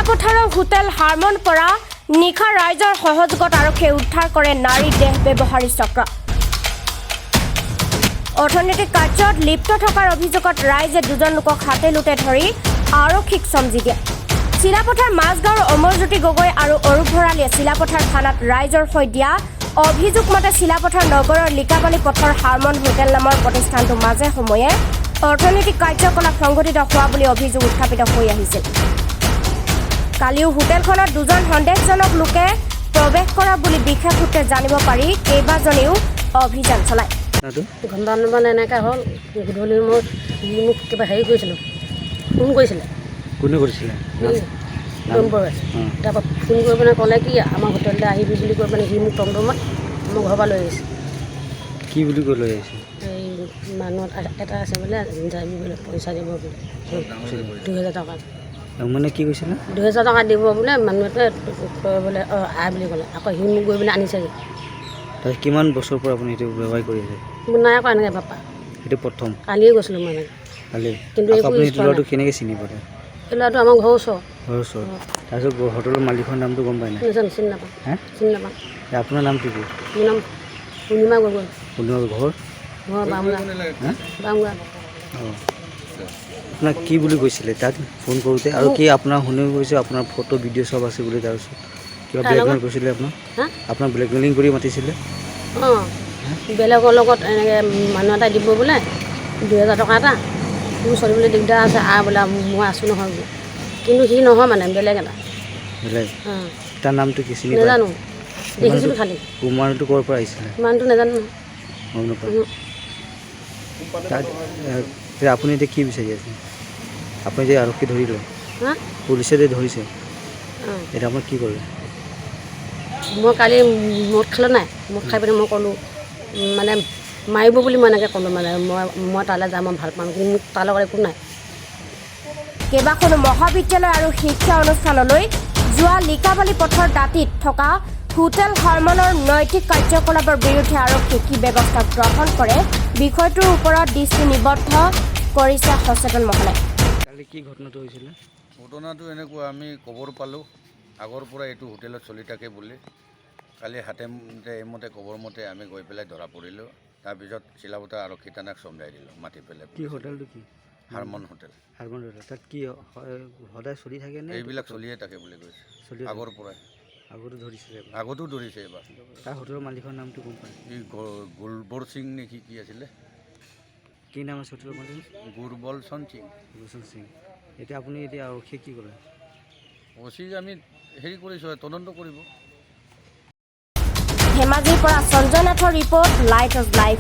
চিলাপথাৰৰ hotel Harmon পৰা নিশা ৰাইজৰ সহযোগত আৰক্ষীয়ে উদ্ধাৰ কৰে নাৰী দেহ ব্যৱহাৰী চক্ৰ। অৰ্থনৈতিক কাৰ্যত লিপ্ত থকাৰ অভিযোগত ৰাইজে দুজন লোকক হাতে লুটে ধৰি আৰক্ষীক চমজি দিয়ে। চিলাপথাৰ মাজগাঁৱৰ অমৰজ্যোতি গগৈ আৰু অৰূপ ভৰালীয়ে চিলাপথাৰ থানাত ৰাইজৰ হৈ দিয়া অভিযোগ মতে চিলাপথাৰ নগৰৰ লিকাবালি পথৰ হাৰমন হোটেল নামৰ প্ৰতিষ্ঠানটো মাজে সময়ে অৰ্থনৈতিক কাৰ্যকলাপ সংঘটিত হোৱা বুলি অভিযোগ উত্থাপিত হৈ আহিছিল। কালিও হোটেলখনত দুজন সন্দেহজনক লোকে প্ৰৱেশ কৰা বুলি বিশেষ সূত্ৰে জানিব পাৰি কেইবাজনেও অভিযান চলায়। ঘণ্টা মানে এনেকৈ হ'ল গধূলি মোক কিবা হেৰি কৰিছিলোঁ, ফোন কৰিছিলে। কোনে কৰিছিলে? তাৰপৰা ফোন কৰি পিনে ক'লে কি আমাৰ হোটেলতে আহিবি বুলি কৈ পিনে সি মোক টমটমত মোৰ ঘৰৰ পৰা লৈ আহিছে। কি বুলি কৈ লৈ আহিছে? এই মানুহ এটা আছে বোলে যাবি বোলে পইচা দিব বোলে 2000 টকা। মানে কি কৈছিলে? 2000 টকা দিব বোলে মানুহটোৱে বোলে আহ বুলি ক'লে। আকৌ সি মোক গৈ পিনে আনিছেগৈ। তাৰপিছত কিমান বছৰৰ পৰা আপুনি এইটো ব্যৱসায় কৰি আছে? মোৰ নাই আকৌ এনেকৈ বাপা। সেইটো প্ৰথম? কালিয়ে গৈছিলোঁ মই এনেকৈ। কালি? কিন্তু আপুনি এইটো ল'ৰাটো কেনেকৈ চিনি পালে? এই ল'ৰাটো আমাৰ ঘৰৰ ওচৰ। ঘৰৰ ওচৰত? তাৰপিছত হোটেলৰ মালিকৰ নামটো গম পাই নাই? নাজানো, চিনি নাপাওঁ। চিনি নাপাওঁ। আপোনাৰ নামটো কি? মোৰ নাম পূৰ্ণিমা গগৈ। পূৰ্ণিমা ঘৰ? ঘৰ বামগাঁও। বামগাঁও। অঁ, আপোনাক কি বুলি কৈছিলে তাত ফোন কৰোঁতে? আৰু কি আপোনাৰ শুনিব গৈছে আপোনাৰ ফটো ভিডিঅ' চব আছে বুলি? তাৰপিছত কিবা ব্লেকমেইল কৰিছিলে আপোনাক ব্লেকমেইলিং কৰি মাতিছিলে? অঁ, বেলেগৰ লগত এনেকৈ মানুহ এটা দিব বোলে 2000 টকা এটা, মোৰ চলিবলৈ দিগদাৰ আছে বোলে মই আছোঁ নহয় বোলে। কিন্তু সি নহয় মানে বেলেগ এটা। বেলেগ? তাৰ নামটো কি চিনি নাজানো, দেখিছিলোঁ খালি। মানুহটো ক'ৰ পৰা আহিছিলে? মানুহটো নাজানো। গম নাপায়? তাত আপুনি এতিয়া কি বিচাৰি আছে? আপুনি যে আৰক্ষী ধৰিলে, পুলিচে যে ধৰিছে, এতিয়া আপোনাক কি কৰিলে? মই কালি মদ খালোঁ নাই, মদ খাই পিনে মই ক'লোঁ মানে মাৰিব বুলি মই এনেকৈ ক'লোঁ মানে মই তালৈ যাম, মই ভাল পাম, কিন্তু মোক তাৰ লগত একো নাই। কেইবাখনো মহাবিদ্যালয় আৰু শিক্ষা অনুষ্ঠানলৈ যোৱা লিকাবালি পথৰ দাঁতিত থকা হোটেল হাৰমনৰ নৈতিক কাৰ্যকলাপৰ বিৰুদ্ধে আৰক্ষীয়ে কি ব্যৱস্থা গ্ৰহণ কৰে বিষয়টোৰ ওপৰত দৃষ্টি নিবদ্ধ কৰিছে সচেতন মহলে। কালি কি ঘটনাটো হৈছিলে? ঘটনাটো এনেকুৱা, আমি খবৰ পালোঁ আগৰ পৰা এইটো হোটেলত চলি থাকে বুলি। কালি হাতে এইমতে খবৰ মতে আমি গৈ পেলাই ধৰা পৰিলোঁ। তাৰপিছত চিলাপথাৰ আৰক্ষী থানাক চমজাই দিলোঁ মাতি পেলাই। কি হোটেলটো কি? Harmon hotel. Harmon hotel. তাত কি সদায় চলি থাকে নে? এইবিলাক চলিয়ে থাকে বুলি কৈছে আগৰ পৰাই। আগতো ধৰিছিলে? আগতো ধৰিছে এইবাৰ। তাৰ হোটেলৰ মালিকৰ নামটো গম পায়? এই গুৰবৰ সিং নেকি কি আছিলে? কি নাম আছে হোটেলৰ মালিক? গুৰবলচন সিং। গুৰবলচন সিং। এতিয়া আপুনি এতিয়া আৰক্ষীয়ে কি ক'লে? অচিক আমি হেৰি কৰিছোঁ, তদন্ত কৰিব। ধেমাজিৰ পৰা সঞ্জয় নাথৰ ৰিপৰ্ট, লাইট অফ লাইফ।